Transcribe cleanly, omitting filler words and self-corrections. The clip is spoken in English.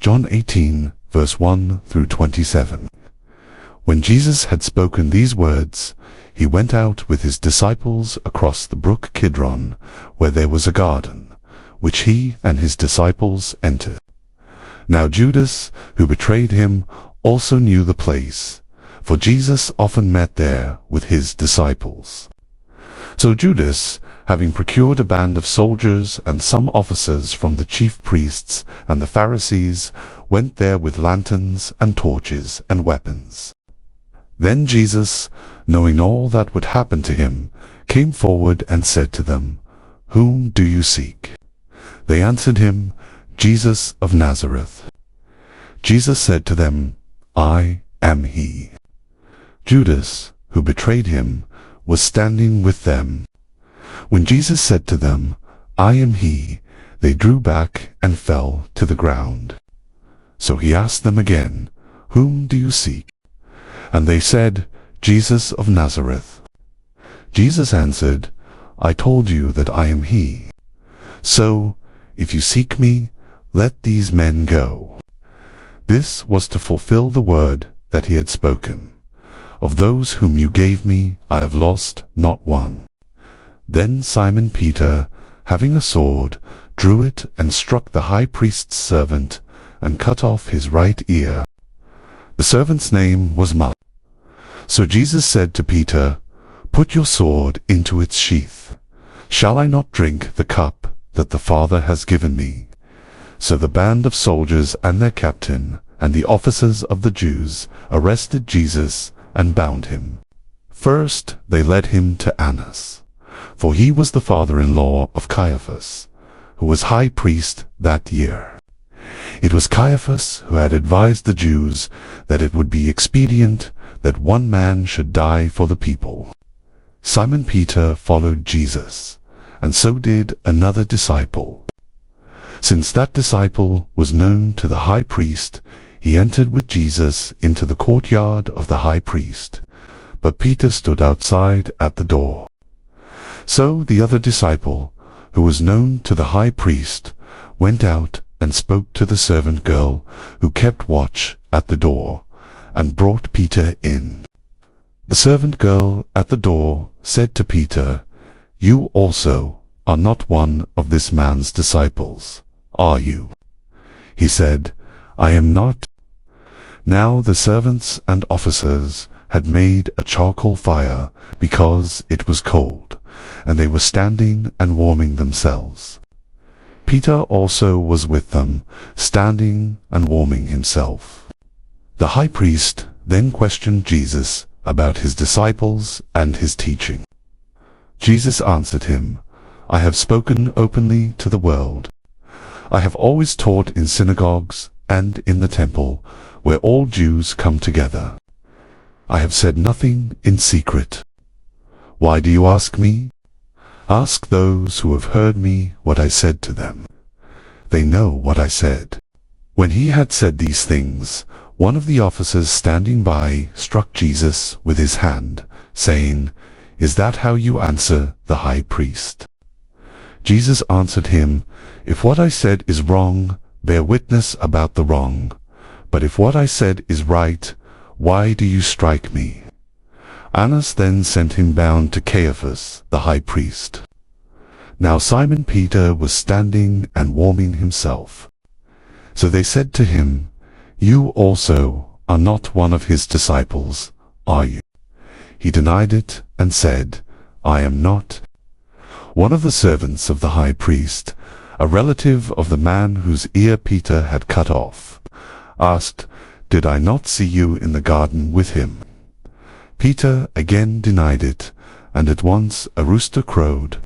John 18, verse 1 through 27. When Jesus had spoken these words, he went out with his disciples across the brook Kidron, where there was a garden, which he and his disciples entered. Now Judas, who betrayed him, also knew the place, for Jesus often met there with his disciples. So Judas, having procured a band of soldiers and some officers from the chief priests and the Pharisees, went there with lanterns and torches and weapons. Then Jesus, knowing all that would happen to him, came forward and said to them, "Whom do you seek?" They answered him, "Jesus of Nazareth." Jesus said to them, "I am he." Judas, who betrayed him, was standing with them. When Jesus said to them, "I am he," they drew back and fell to the ground. So he asked them again, "Whom do you seek?" And they said, "Jesus of Nazareth." Jesus answered, "I told you that I am he. So, if you seek me, let these men go." This was to fulfill the word that he had spoken. "Of those whom you gave me, I have lost not one." Then Simon Peter, having a sword, drew it and struck the high priest's servant, and cut off his right ear. The servant's name was Malchus. So Jesus said to Peter, "Put your sword into its sheath. Shall I not drink the cup that the Father has given me?" So the band of soldiers and their captain and the officers of the Jews arrested Jesus and bound him. First they led him to Annas, for he was the father-in-law of Caiaphas, who was high priest that year. It was Caiaphas who had advised the Jews that it would be expedient that one man should die for the people. Simon Peter followed Jesus, and so did another disciple. Since that disciple was known to the high priest, he entered with Jesus into the courtyard of the high priest, but Peter stood outside at the door. So the other disciple, who was known to the high priest, went out and spoke to the servant girl who kept watch at the door, and brought Peter in. The servant girl at the door said to Peter, "You also are not one of this man's disciples, are you?" He said, "I am not." Now the servants and officers had made a charcoal fire because it was cold, and they were standing and warming themselves. Peter also was with them, standing and warming himself. The high priest then questioned Jesus about his disciples and his teaching. Jesus answered him, "I have spoken openly to the world. I have always taught in synagogues and in the temple, where all Jews come together. I have said nothing in secret. Why do you ask me? Ask those who have heard me what I said to them. They know what I said." When he had said these things, one of the officers standing by struck Jesus with his hand, saying, "Is that how you answer the high priest?" Jesus answered him, "If what I said is wrong, bear witness about the wrong. But if what I said is right, why do you strike me?" Annas then sent him bound to Caiaphas, the high priest. Now Simon Peter was standing and warming himself. So they said to him, "You also are not one of his disciples, are you?" He denied it and said, "I am not." One of the servants of the high priest, a relative of the man whose ear Peter had cut off, asked, "Did I not see you in the garden with him?" Peter again denied it, and at once a rooster crowed.